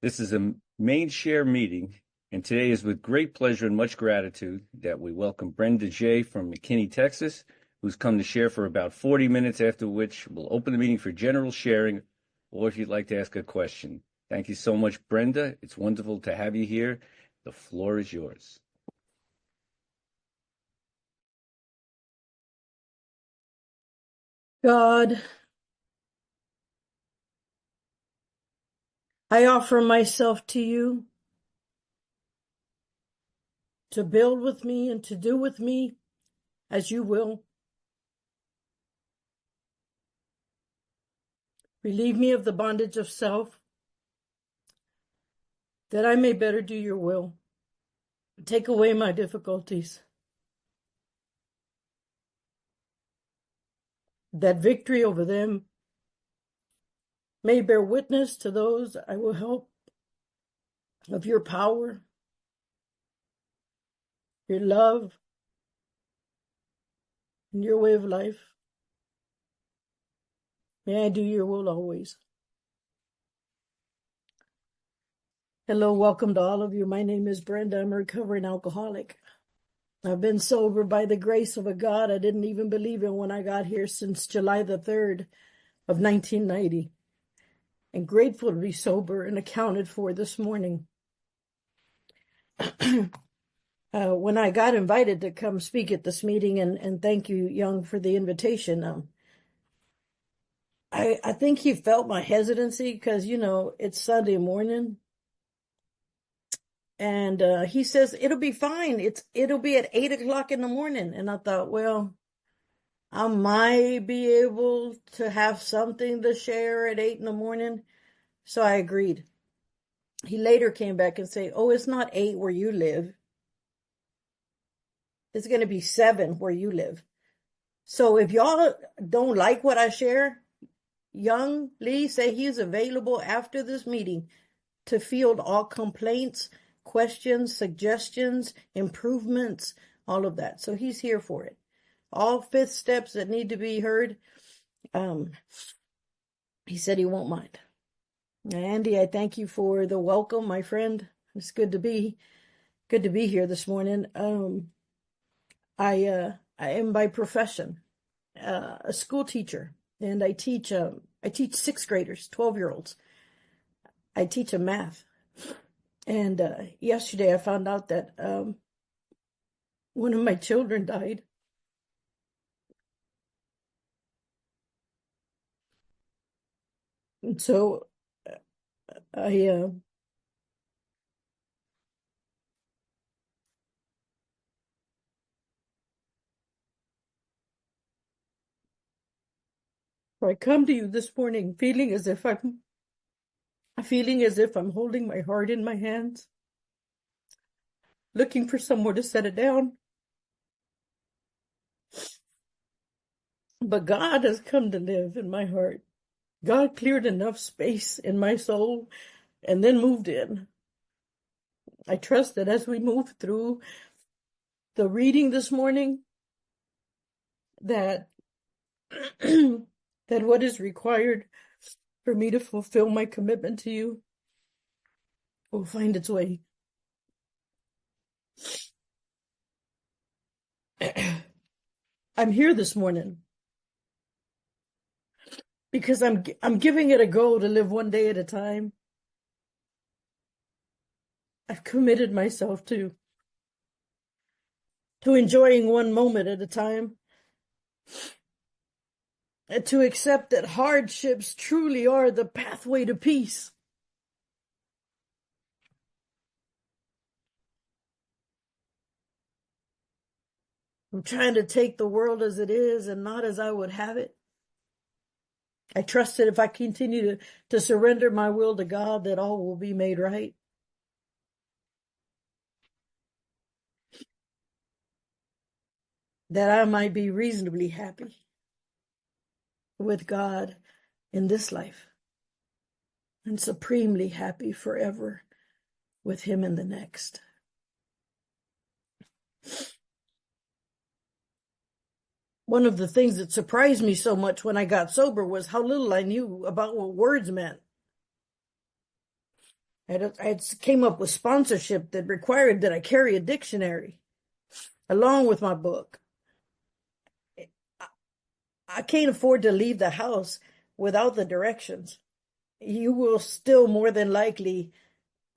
This is a main share meeting, and today is with great pleasure and much gratitude that we welcome Brenda J. from McKinney, Texas, who's come to share for about 40 minutes, after which we'll open the meeting for general sharing, or if you'd like to ask a question. Thank you so much, Brenda. It's wonderful to have you here. The floor is yours. God, I offer myself to you to build with me and to do with me as you will. Relieve me of the bondage of self, that I may better do your will. Take away my difficulties, that victory over them may bear witness to those I will help of your power, your love, and your way of life. May I do your will always. Hello, welcome to all of you. My name is Brenda. I'm a recovering alcoholic. I've been sober by the grace of a God I didn't even believe in when I got here since July the 3rd of 1990. And grateful to be sober and accounted for this morning. When I got invited to come speak at this meeting, and thank you, Young, for the invitation, I think he felt my hesitancy because, it's Sunday morning. And he says, it'll be fine. It'll be at 8 o'clock in the morning. And I thought, well, I might be able to have something to share at 8 in the morning. So I agreed. He later came back and said, oh, it's not 8 where you live. It's going to be 7 where you live. So if y'all don't like what I share, Young Lee say he's available after this meeting to field all complaints, questions, suggestions, improvements, all of that. So he's here for it. All 5th steps that need to be heard. He said he won't mind. Andy, I thank you for the welcome, my friend. It's good to be here this morning. I am by profession a school teacher, and I teach 6th graders, 12-year-olds. I teach them math. And yesterday I found out that one of my children died. And so I come to you this morning feeling as if I'm holding my heart in my hands, looking for somewhere to set it down. But God has come to live in my heart. God cleared enough space in my soul and then moved in. I trust that as we move through the reading this morning, that that what is required for me to fulfill my commitment to you will find its way. I'm here this morning because I'm giving it a go to live one day at a time. I've committed myself to enjoying one moment at a time, and to accept that hardships truly are the pathway to peace. I'm trying to take the world as it is and not as I would have it. I trust that if I continue to surrender my will to God, that all will be made right. That I might be reasonably happy with God in this life, and supremely happy forever with Him in the next. One of the things that surprised me so much when I got sober was how little I knew about what words meant. I came up with sponsorship that required that I carry a dictionary along with my book. I can't afford to leave the house without the directions. You will still more than likely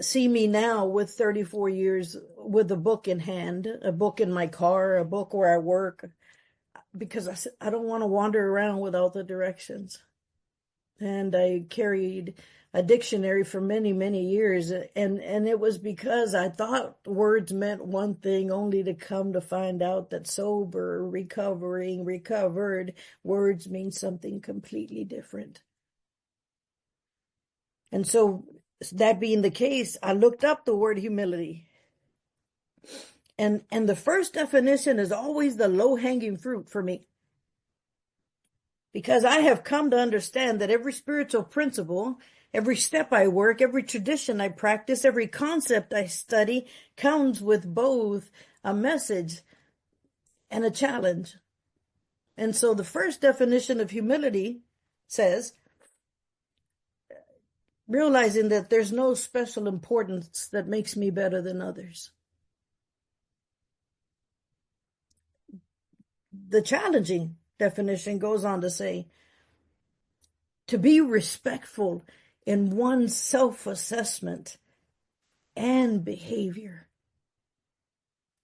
see me now with 34 years with a book in hand, a book in my car, a book where I work, because I don't want to wander around without the directions. And I carried a dictionary for many, many years. And it was because I thought words meant one thing, only to come to find out that sober, recovering, recovered, words mean something completely different. And so, that being the case, I looked up the word humility. And the first definition is always the low-hanging fruit for me. Because I have come to understand that every spiritual principle, every step I work, every tradition I practice, every concept I study comes with both a message and a challenge. And so the first definition of humility says, realizing that there's no special importance that makes me better than others. The challenging definition goes on to say, to be respectful in one's self-assessment and behavior.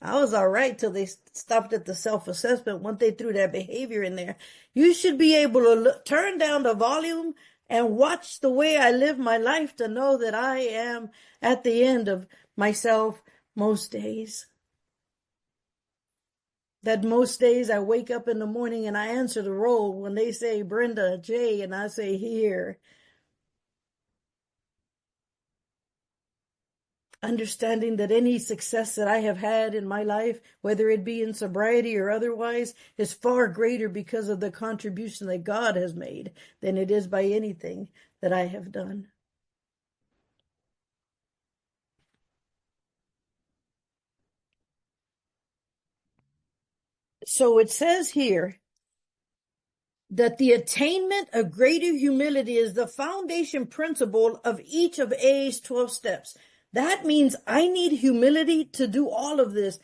I was all right till they stopped at the self-assessment. Once they threw that behavior in there, you should be able to turn down the volume and watch the way I live my life to know that I am at the end of myself most days. That most days I wake up in the morning and I answer the roll when they say Brenda, Jay, and I say here. Understanding that any success that I have had in my life, whether it be in sobriety or otherwise, is far greater because of the contribution that God has made than it is by anything that I have done. So it says here that the attainment of greater humility is the foundation principle of each of AA's 12 steps. That means I need humility to do all of this.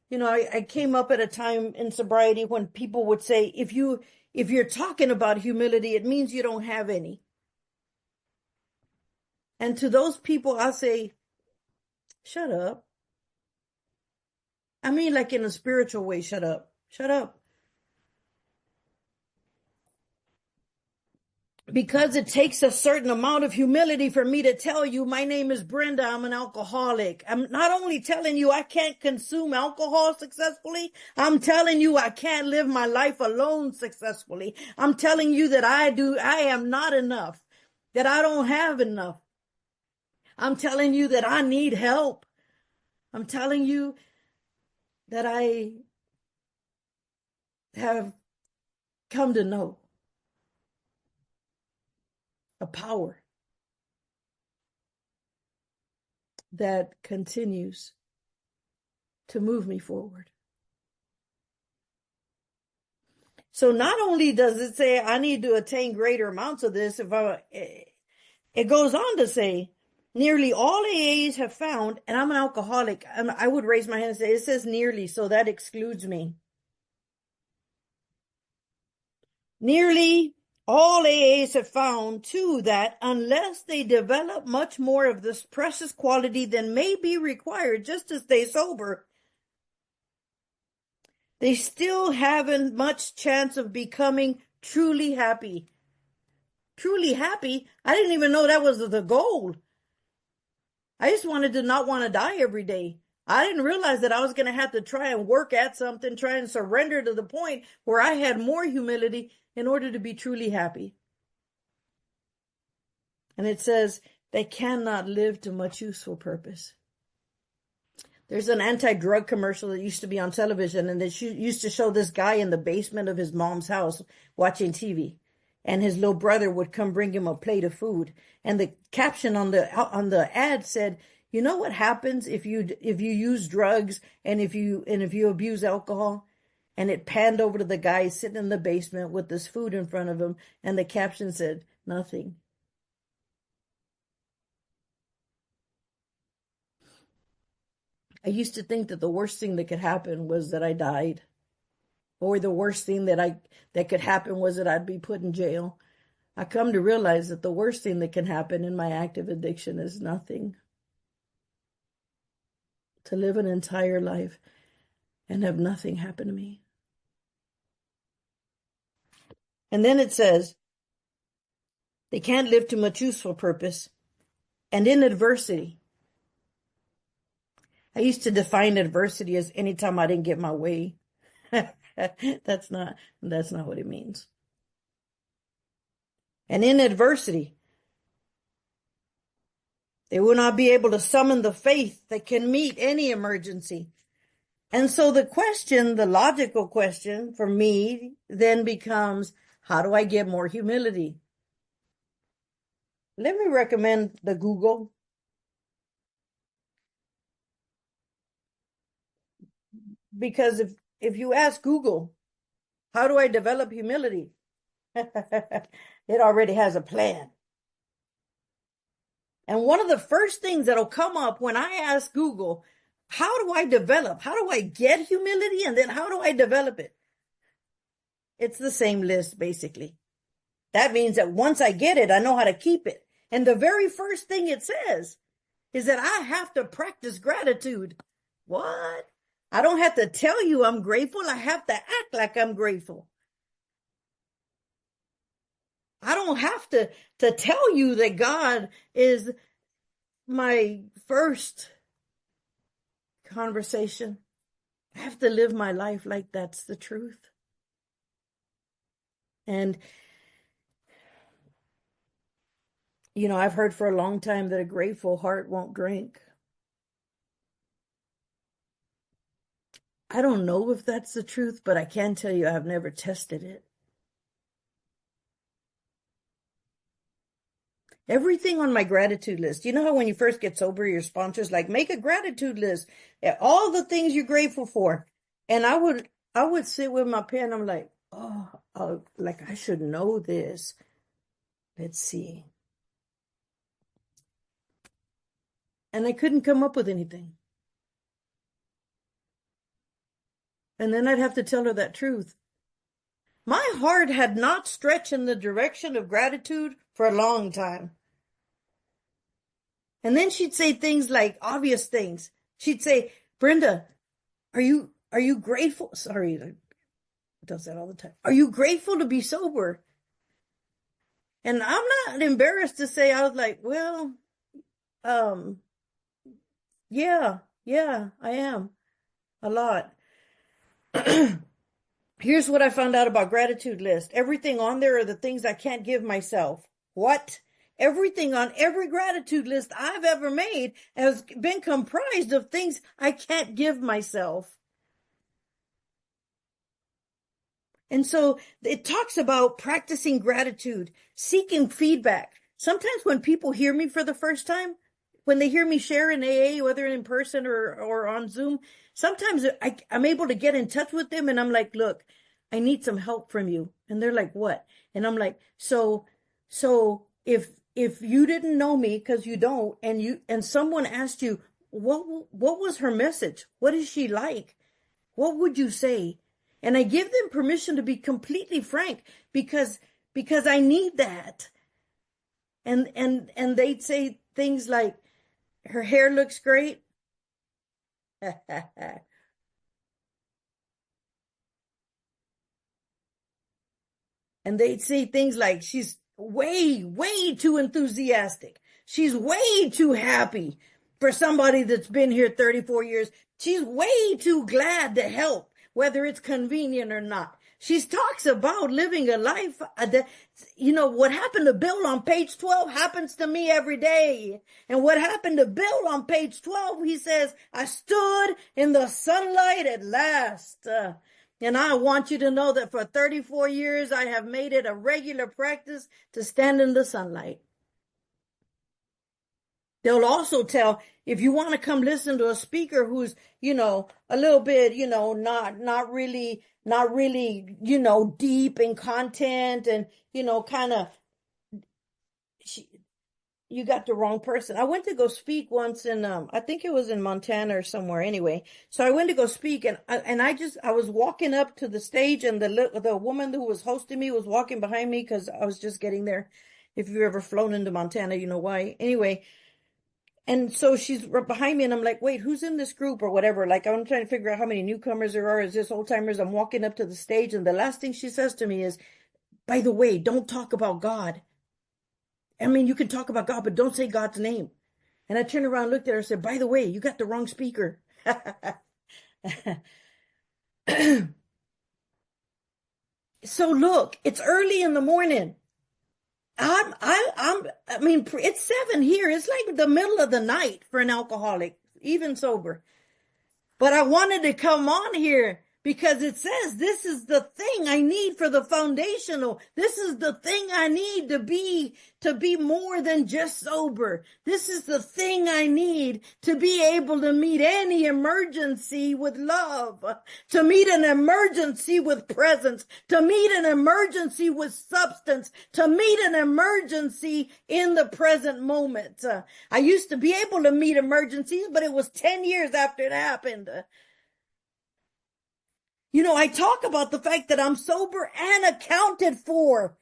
You know, I came up at a time in sobriety when people would say, if you're talking about humility, it means you don't have any. And to those people, I say, shut up. I mean, like in a spiritual way, shut up. Shut up. Because it takes a certain amount of humility for me to tell you, my name is Brenda, I'm an alcoholic. I'm not only telling you I can't consume alcohol successfully, I'm telling you I can't live my life alone successfully. I'm telling you that I am not enough, that I don't have enough. I'm telling you that I need help. I'm telling you that I have come to know a power that continues to move me forward. So not only does it say I need to attain greater amounts of this, it goes on to say, nearly all AAs have found, and I'm an alcoholic, I would raise my hand and say, it says nearly, so that excludes me. Nearly all AAs have found, too, that unless they develop much more of this precious quality than may be required just to stay sober, they still haven't much chance of becoming truly happy. Truly happy? I didn't even know that was the goal. I just wanted to not want to die every day. I didn't realize that I was going to have to try and work at something, try and surrender to the point where I had more humility in order to be truly happy. And it says they cannot live to much useful purpose. There's an anti-drug commercial that used to be on television, and they used to show this guy in the basement of his mom's house watching TV. And his little brother would come bring him a plate of food. And the caption on the ad said, you know what happens if you use drugs and if you abuse alcohol? And it panned over to the guy sitting in the basement with this food in front of him, and the caption said, nothing. I used to think that the worst thing that could happen was that I died, or the worst thing that could happen was that I'd be put in jail. I come to realize that the worst thing that can happen in my active addiction is nothing. To live an entire life and have nothing happen to me. And then it says, they can't live to much useful purpose. And in adversity, I used to define adversity as anytime I didn't get my way. That's not what it means. And in adversity, they will not be able to summon the faith that can meet any emergency. And so the logical question for me then becomes, how do I get more humility? Let me recommend the Google. Because if you ask Google, how do I develop humility? It already has a plan. And one of the first things that'll come up when I ask Google, how do I get humility? And then how do I develop it? It's the same list, basically. That means that once I get it, I know how to keep it. And the very first thing it says is that I have to practice gratitude. What? I don't have to tell you I'm grateful. I have to act like I'm grateful. I don't have to tell you that God is my first conversation. I have to live my life like that's the truth. And, I've heard for a long time that a grateful heart won't drink. I don't know if that's the truth, but I can tell you I've never tested it. Everything on my gratitude list. You know how when you first get sober, your sponsor's like, make a gratitude list. All the things you're grateful for. And I would sit with my pen. I'm like, like I should know this. Let's see. And I couldn't come up with anything. And then I'd have to tell her that truth. My heart had not stretched in the direction of gratitude for a long time. And then she'd say things like obvious things. She'd say, Brenda, are you grateful? Sorry, it does that all the time. Are you grateful to be sober? And I'm not embarrassed to say, I was like, well, yeah, I am. A lot. Here's what I found out about gratitude list. Everything on there are the things I can't give myself. What? Everything on every gratitude list I've ever made has been comprised of things I can't give myself. And so it talks about practicing gratitude, seeking feedback. Sometimes when people hear me for the first time, when they hear me share in AA, whether in person or on Zoom, sometimes I'm able to get in touch with them and I'm like, look, I need some help from you. And they're like, what? And I'm like, so if you didn't know me, because you don't, and someone asked you, what was her message? What is she like? What would you say? And I give them permission to be completely frank because I need that. And they'd say things like, her hair looks great. And they'd say things like, she's way too enthusiastic. She's way too happy for somebody that's been here 34 years. She's way too glad to help, whether it's convenient or not. She talks about living a life that, what happened to Bill on page 12 happens to me every day. And what happened to Bill on page 12, he says, I stood in the sunlight at last. And I want you to know that for 34 years, I have made it a regular practice to stand in the sunlight. They'll also tell, if you want to come listen to a speaker who's, a little bit, not really, deep in content and, kind of, you got the wrong person. I went to go speak once in, I think it was in Montana or somewhere anyway. So I went to go speak and I was walking up to the stage and the woman who was hosting me was walking behind me because I was just getting there. If you've ever flown into Montana, you know why. Anyway, and so she's right behind me and I'm like, wait, who's in this group or whatever? Like, I'm trying to figure out how many newcomers there are. Is this old timers? I'm walking up to the stage and the last thing she says to me is, by the way, don't talk about God. I mean, you can talk about God, but don't say God's name. And I turned around, looked at her, and said, by the way, you got the wrong speaker. So look, it's early in the morning. I mean, it's 7 here. It's like the middle of the night for an alcoholic, even sober. But I wanted to come on here because it says this is the thing I need for the foundational. This is the thing I need to be more than just sober. This is the thing I need to be able to meet any emergency with love, to meet an emergency with presence, to meet an emergency with substance, to meet an emergency in the present moment. I used to be able to meet emergencies, but it was 10 years after it happened. You know, I talk about the fact that I'm sober and accounted for.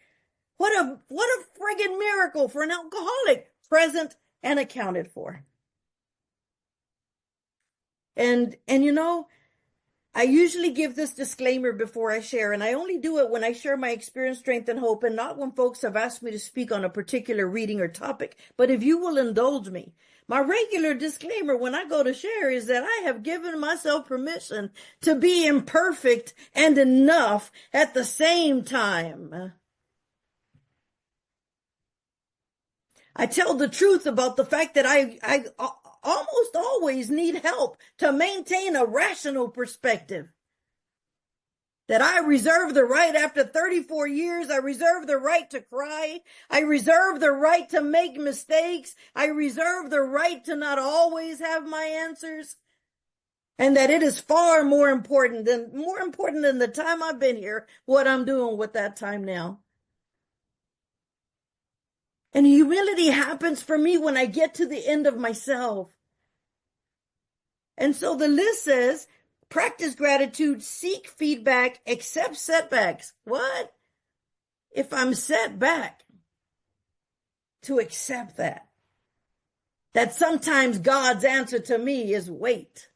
What a friggin' miracle for an alcoholic. Present and accounted for. And you know, I usually give this disclaimer before I share, and I only do it when I share my experience, strength, and hope, and not when folks have asked me to speak on a particular reading or topic. But if you will indulge me, my regular disclaimer when I go to share is that I have given myself permission to be imperfect and enough at the same time. I tell the truth about the fact that I almost always need help to maintain a rational perspective. That I reserve the right after 34 years, I reserve the right to cry. I reserve the right to make mistakes. I reserve the right to not always have my answers. And that it is far more important than the time I've been here, what I'm doing with that time now. And humility happens for me when I get to the end of myself. And so the list says, practice gratitude, seek feedback, accept setbacks. What? If I'm set back, to accept that. That sometimes God's answer to me is wait.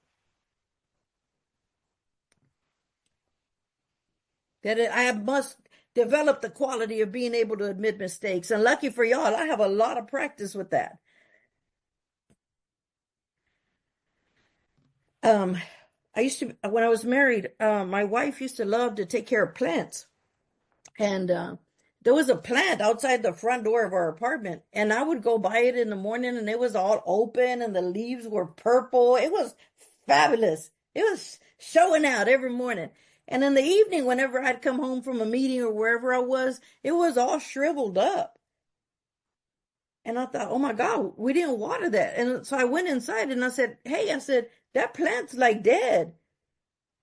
That I must develop the quality of being able to admit mistakes. And lucky for y'all, I have a lot of practice with that. When I was married, my wife used to love to take care of plants. And there was a plant outside the front door of our apartment. And I would go by it in the morning and it was all open and the leaves were purple. It was fabulous. It was showing out every morning. And in the evening, whenever I'd come home from a meeting or wherever I was, it was all shriveled up. And I thought, oh my God, we didn't water that. And so I went inside and I said, hey, that plant's like dead.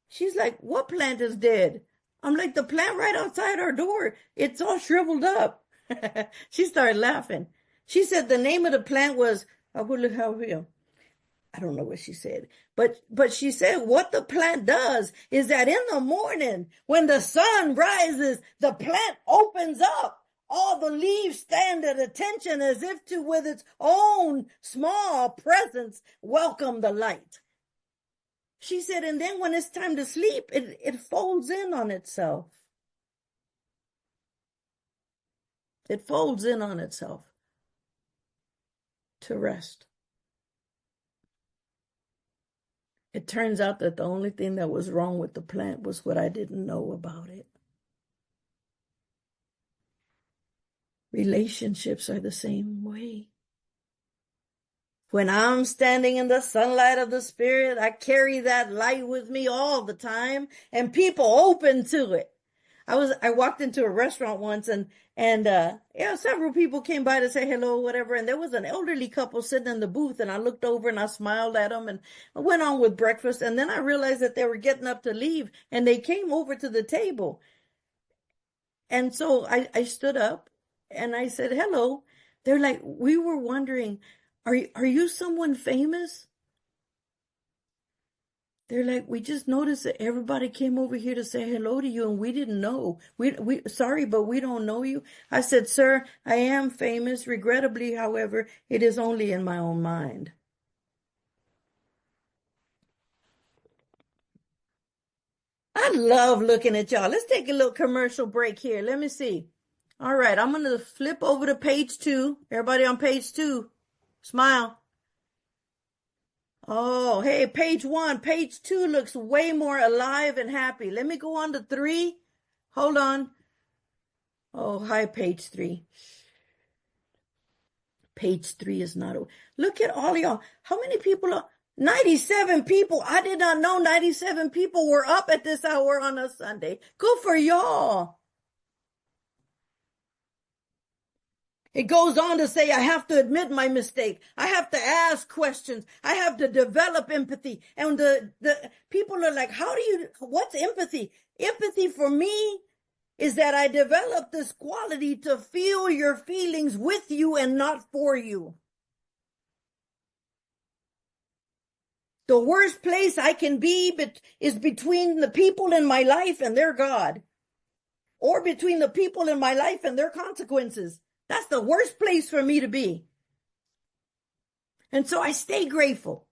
She's like, what plant is dead? I'm like, the plant right outside our door. It's all shriveled up. She started laughing. She said the name of the plant was, I don't know what she said, but she said what the plant does is that in the morning when the sun rises, the plant opens up. All the leaves stand at attention as if to, with its own small presence, welcome the light. She said, and then when it's time to sleep, it folds in on itself. It folds in on itself to rest. It turns out that the only thing that was wrong with the plant was what I didn't know about it. Relationships are the same way. When I'm standing in the sunlight of the Spirit, I carry that light with me all the time, and people open to it. I walked into a restaurant once and several people came by to say hello, whatever. And there was an elderly couple sitting in the booth and I looked over and I smiled at them and I went on with breakfast. And then I realized that they were getting up to leave and they came over to the table. And so I stood up and I said, hello. They're like, we were wondering, are you someone famous? They're like, we just noticed that everybody came over here to say hello to you and we didn't know. We sorry, but we don't know you. I said, sir, I am famous. Regrettably, however, it is only in my own mind. I love looking at y'all. Let's take a little commercial break here. Let me see. All right, I'm going to flip over to page 2. Everybody on page 2, smile. Oh, hey, page 1. Page 2 looks way more alive and happy. Let me go on to 3. Hold on. Oh, hi, page 3. Page 3 is not. Look at all y'all. How many people are? 97 people. I did not know 97 people were up at this hour on a Sunday. Good for y'all. It goes on to say, I have to admit my mistake. I have to ask questions. I have to develop empathy. And the people are like, what's empathy? Empathy for me is that I develop this quality to feel your feelings with you and not for you. The worst place I can be is between the people in my life and their God, or between the people in my life and their consequences. That's the worst place for me to be. And so I stay grateful.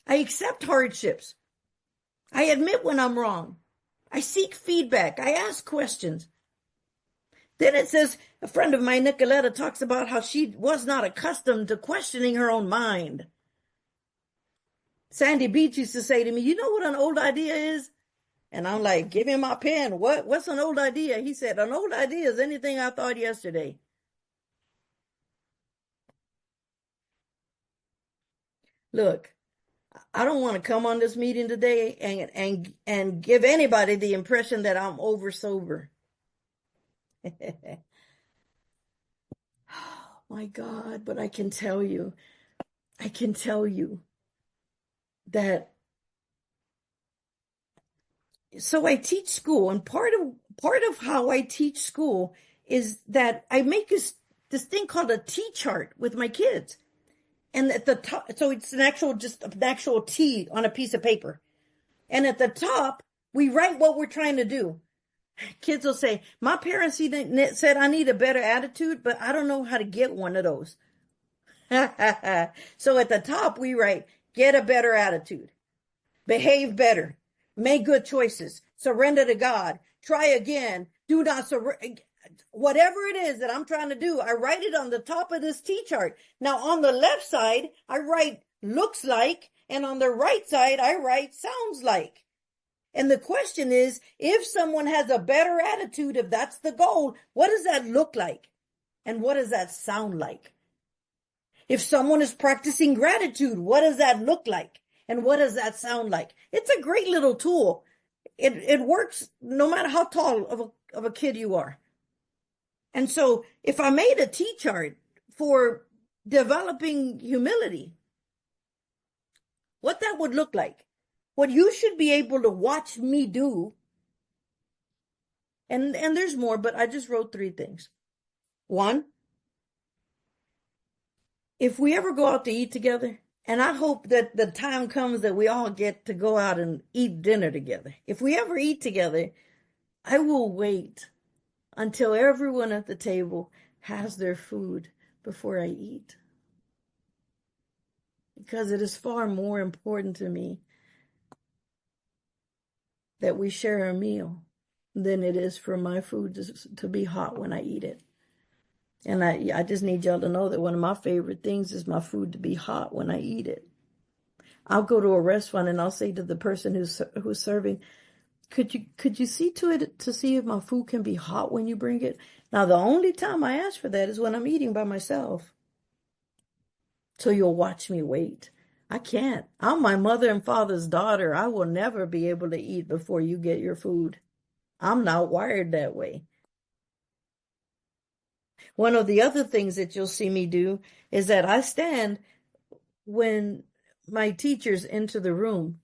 I accept hardships. I admit when I'm wrong. I seek feedback. I ask questions. Then it says, a friend of mine, Nicoletta, talks about how she was not accustomed to questioning her own mind. Sandy Beach used to say to me, you know what an old idea is? And I'm like, give him my pen. What's an old idea? He said, an old idea is anything I thought yesterday. Look, I don't want to come on this meeting today and give anybody the impression that I'm over sober. Oh my God, but I can tell you that. So I teach school, and part of how I teach school is that I make this thing called a T chart with my kids. And at the top, so it's just an actual T on a piece of paper. And at the top, we write what we're trying to do. Kids will say, my parents said I need a better attitude, but I don't know how to get one of those. So at the top, we write, get a better attitude, behave better, make good choices, surrender to God, try again, do not surrender. Whatever it is that I'm trying to do, I write it on the top of this T chart. Now, on the left side, I write looks like, and on the right side, I write sounds like. And the question is, if someone has a better attitude, if that's the goal, what does that look like? And what does that sound like? If someone is practicing gratitude, what does that look like? And what does that sound like? It's a great little tool. It works no matter how tall of a kid you are. And so if I made a T chart for developing humility, what that would look like, what you should be able to watch me do, and there's more, but I just wrote 3 things. 1, if we ever go out to eat together, and I hope that the time comes that we all get to go out and eat dinner together. If we ever eat together, I will wait until everyone at the table has their food before I eat. Because it is far more important to me that we share a meal than it is for my food to be hot when I eat it. And I just need y'all to know that one of my favorite things is my food to be hot when I eat it. I'll go to a restaurant and I'll say to the person who's serving, could you see to it to see if my food can be hot when you bring it? Now, the only time I ask for that is when I'm eating by myself. So you'll watch me wait. I can't. I'm my mother and father's daughter. I will never be able to eat before you get your food. I'm not wired that way. One of the other things that you'll see me do is that I stand when my teachers enter the room,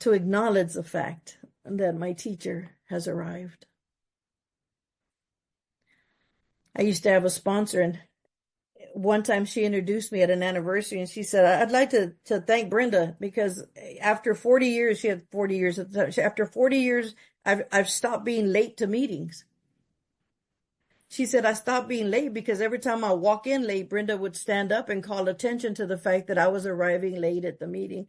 to acknowledge the fact that my teacher has arrived. I used to have a sponsor, and one time she introduced me at an anniversary, and she said, I'd like to thank Brenda because after 40 years, she had 40 years at the time, after 40 years, I've stopped being late to meetings. She said, I stopped being late because every time I walk in late, Brenda would stand up and call attention to the fact that I was arriving late at the meeting.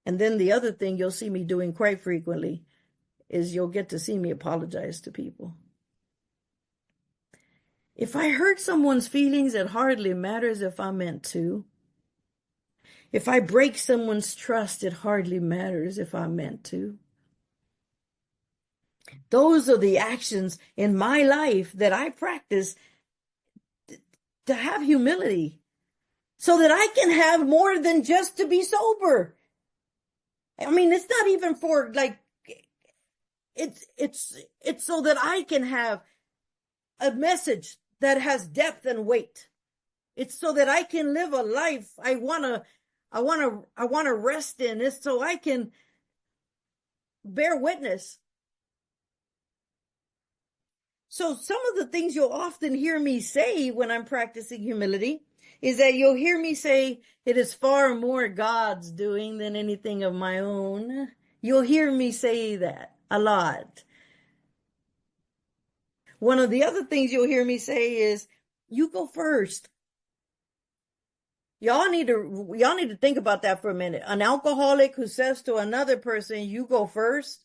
And then the other thing you'll see me doing quite frequently is you'll get to see me apologize to people. If I hurt someone's feelings, it hardly matters if I meant to. If I break someone's trust, it hardly matters if I meant to. Those are the actions in my life that I practice to have humility so that I can have more than just to be sober. I mean, it's not even for like, it's so that I can have a message that has depth and weight. It's so that I can live a life I want to rest in. It's so I can bear witness. So some of the things you'll often hear me say when I'm practicing humility is that you'll hear me say, it is far more God's doing than anything of my own. You'll hear me say that a lot. One of the other things you'll hear me say is, you go first. Y'all need to think about that for a minute. An alcoholic who says to another person, you go first.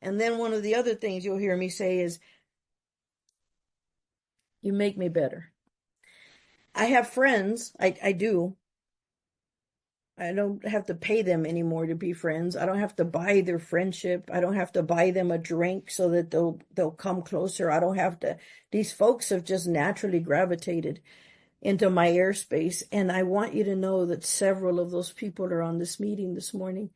And then one of the other things you'll hear me say is, you make me better. I have friends, I do. I don't have to pay them anymore to be friends. I don't have to buy their friendship. I don't have to buy them a drink so that they'll come closer. I don't have to. These folks have just naturally gravitated into my airspace. And I want you to know that several of those people are on this meeting this morning.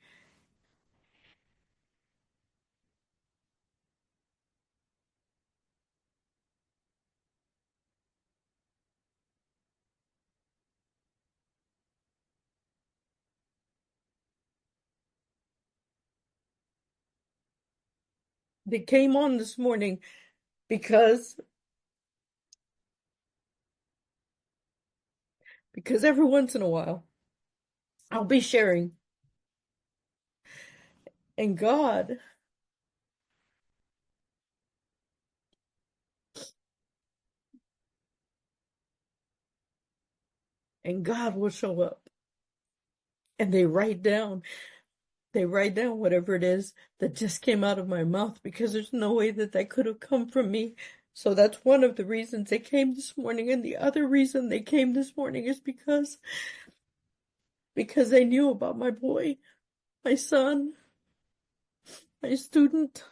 They came on this morning because every once in a while I'll be sharing, and God will show up, and they write down whatever it is that just came out of my mouth, because there's no way that could have come from me. So that's one of the reasons they came this morning. And the other reason they came this morning is because they knew about my boy, my son, my student.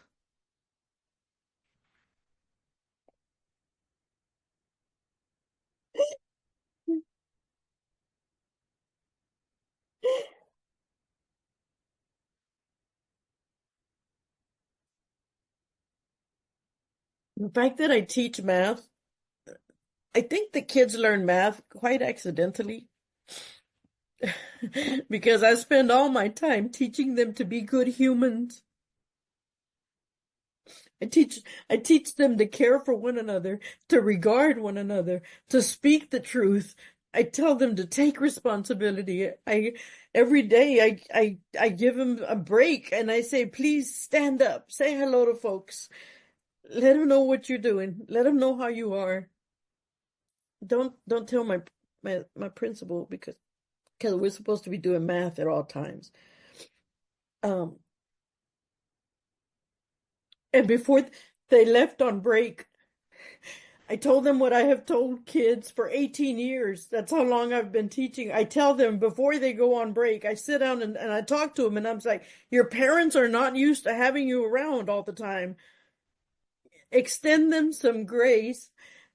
The fact that I teach math, I think the kids learn math quite accidentally because I spend all my time teaching them to be good humans. I teach them to care for one another, to regard one another, to speak the truth. I tell them to take responsibility. Every day I give them a break and I say, please stand up, say hello to folks. Let them know what you're doing. Let them know how you are. Don't tell my principal because we're supposed to be doing math at all times. And before they left on break, I told them what I have told kids for 18 years. That's how long I've been teaching. I tell them before they go on break, I sit down and I talk to them, and I'm like, your parents are not used to having you around all the time. Extend them some grace.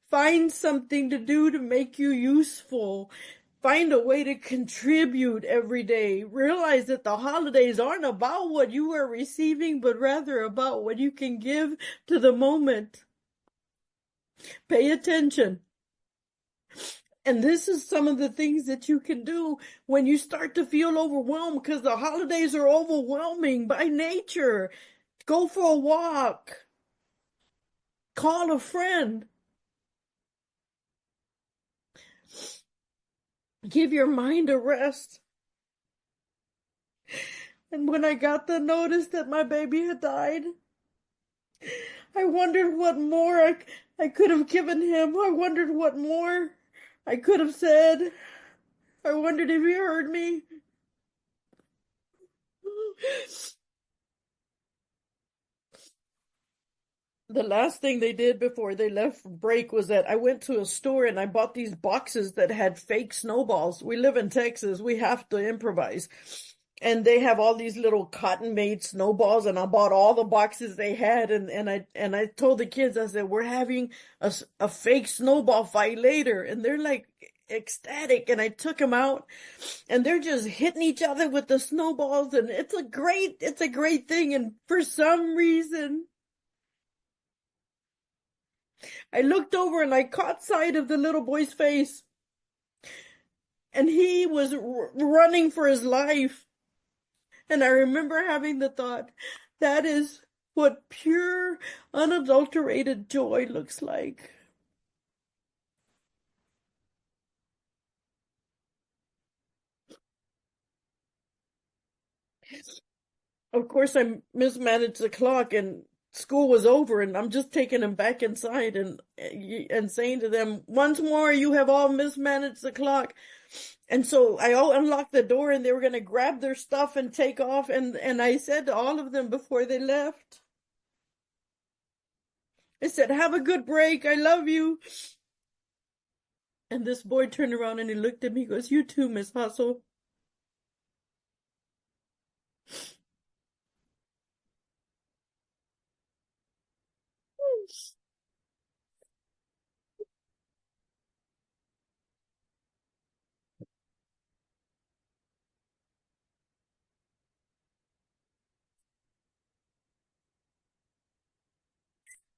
Find something to do to make you useful. Find a way to contribute every day. Realize that the holidays aren't about what you are receiving, but rather about what you can give to the moment. Pay attention. And this is some of the things that you can do when you start to feel overwhelmed, because the holidays are overwhelming by nature. Go for a walk. Call a friend. Give your mind a rest. And when I got the notice that my baby had died, I wondered what more I could have given him. I wondered what more I could have said. I wondered if he heard me. The last thing they did before they left for break was that I went to a store and I bought these boxes that had fake snowballs. We live in Texas. We have to improvise. And they have all these little cotton made snowballs, and I bought all the boxes they had, and I told the kids, I said, we're having a fake snowball fight later, and they're like ecstatic. And I took them out, and they're just hitting each other with the snowballs, and it's a great thing. And for some reason, I looked over and I caught sight of the little boy's face, and he was running for his life. And I remember having the thought, that is what pure, unadulterated joy looks like. Of course, I mismanaged the clock, and school was over, and I'm just taking them back inside and saying to them, once more, you have all mismanaged the clock. And so I unlocked the door, and they were going to grab their stuff and take off. And I said to all of them before they left, I said, have a good break. I love you. And this boy turned around and he looked at me. He goes, you too, Miss Hustle.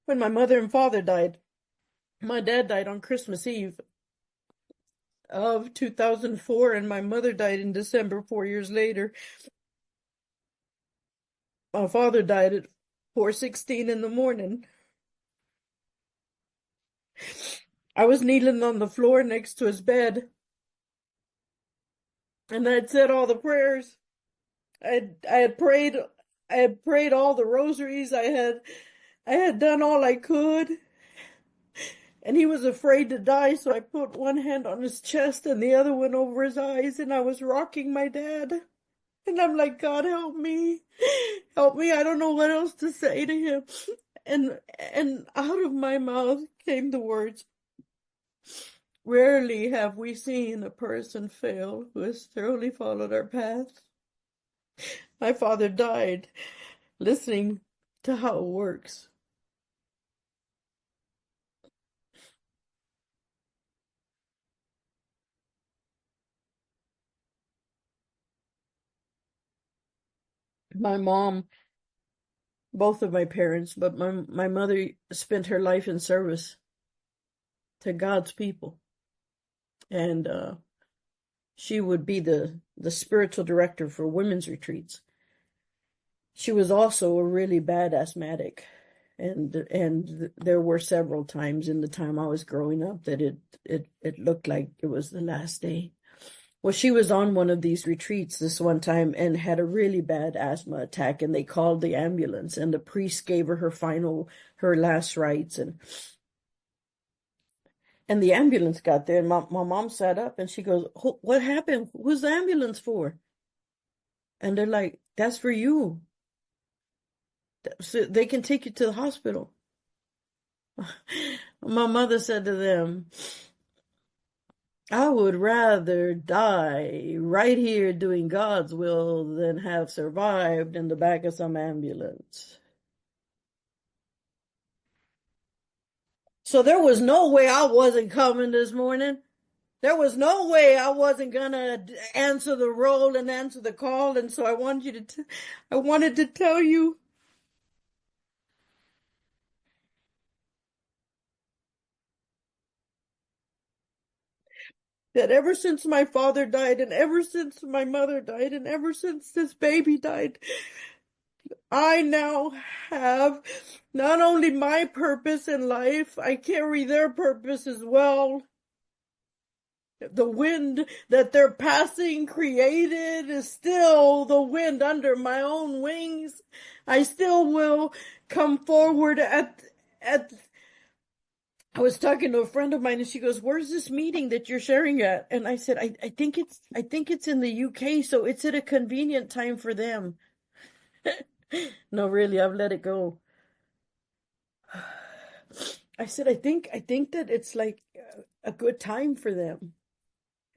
When my mother and father died, my dad died on Christmas Eve of 2004, and my mother died in December 4 years later. My father died at 4:16 in the morning. I was kneeling on the floor next to his bed, and I had said all the prayers. I had prayed. I had prayed all the rosaries. I had done all I could. And he was afraid to die, so I put one hand on his chest and the other one over his eyes, and I was rocking my dad. And I'm like, God, help me. Help me. I don't know what else to say to him. And out of my mouth came the words, rarely have we seen a person fail who has thoroughly followed our path. My father died listening to how it works. My mom, both of my parents, but my mother spent her life in service to God's people. And she would be the spiritual director for women's retreats. She was also a really bad asthmatic. And there were several times in the time I was growing up that it looked like it was the last day. Well, she was on one of these retreats this one time and had a really bad asthma attack, and they called the ambulance, and the priest gave her her last rites, and the ambulance got there, and my mom sat up and she goes, what happened? Who's the ambulance for? And they're like, that's for you. So they can take you to the hospital. My mother said to them, I would rather die right here doing God's will than have survived in the back of some ambulance. So there was no way I wasn't coming this morning. There was no way I wasn't gonna answer the roll and answer the call. And so I wanted to tell you, that ever since my father died, and ever since my mother died, and ever since this baby died, I now have not only my purpose in life, I carry their purpose as well. The wind that they're passing created is still the wind under my own wings. I still will come forward at I was talking to a friend of mine and she goes, "Where's this meeting that you're sharing at?" And I said, I think it's in the UK, so it's at a convenient time for them. No, really, I've let it go. I said, I think that it's like a good time for them.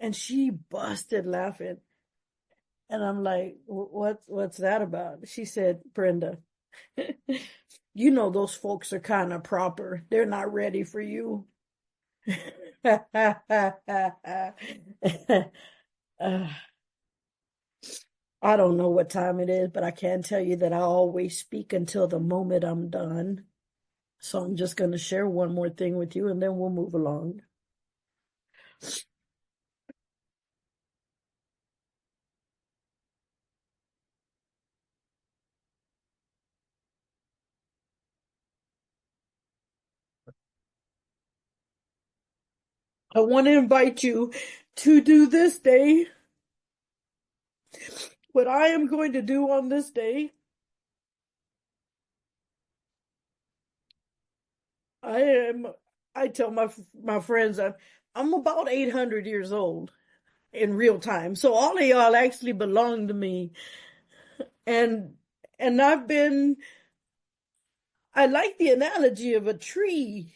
And she busted laughing. And I'm like, what's that about? She said, "Brenda, you know those folks are kind of proper. They're not ready for you." Uh, I don't know what time it is, but I can tell you that I always speak until the moment I'm done. So I'm just going to share one more thing with you and then we'll move along. I want to invite you to do this day. What I am going to do on this day, I tell my friends I'm about 800 years old in real time. So all of y'all actually belong to me. And and I like the analogy of a tree,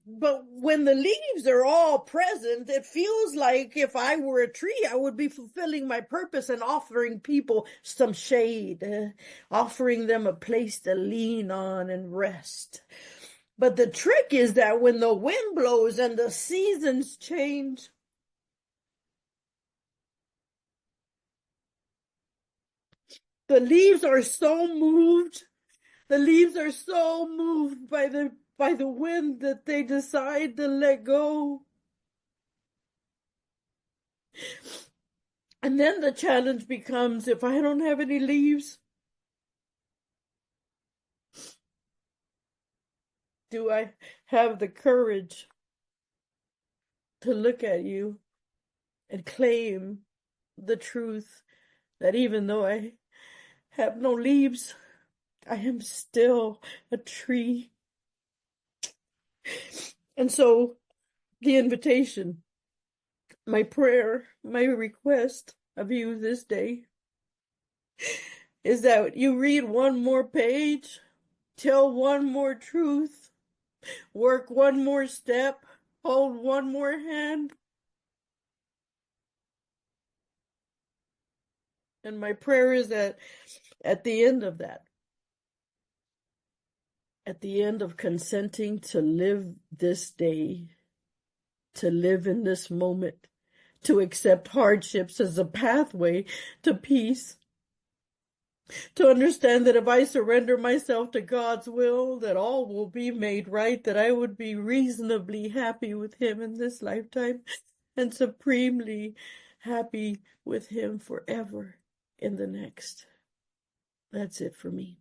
but when the leaves are all present, it feels like if I were a tree, I would be fulfilling my purpose and offering people some shade, offering them a place to lean on and rest. But the trick is that when the wind blows and the seasons change, the leaves are so moved. The leaves are so moved by the wind that they decide to let go. And then the challenge becomes, if I don't have any leaves, do I have the courage to look at you and claim the truth that even though I have no leaves, I am still a tree? And so the invitation, my prayer, my request of you this day is that you read one more page, tell one more truth, work one more step, hold one more hand. And my prayer is that at the end of that, at the end of consenting to live this day, to live in this moment, to accept hardships as a pathway to peace, to understand that if I surrender myself to God's will, that all will be made right, that I would be reasonably happy with Him in this lifetime and supremely happy with Him forever in the next. That's it for me.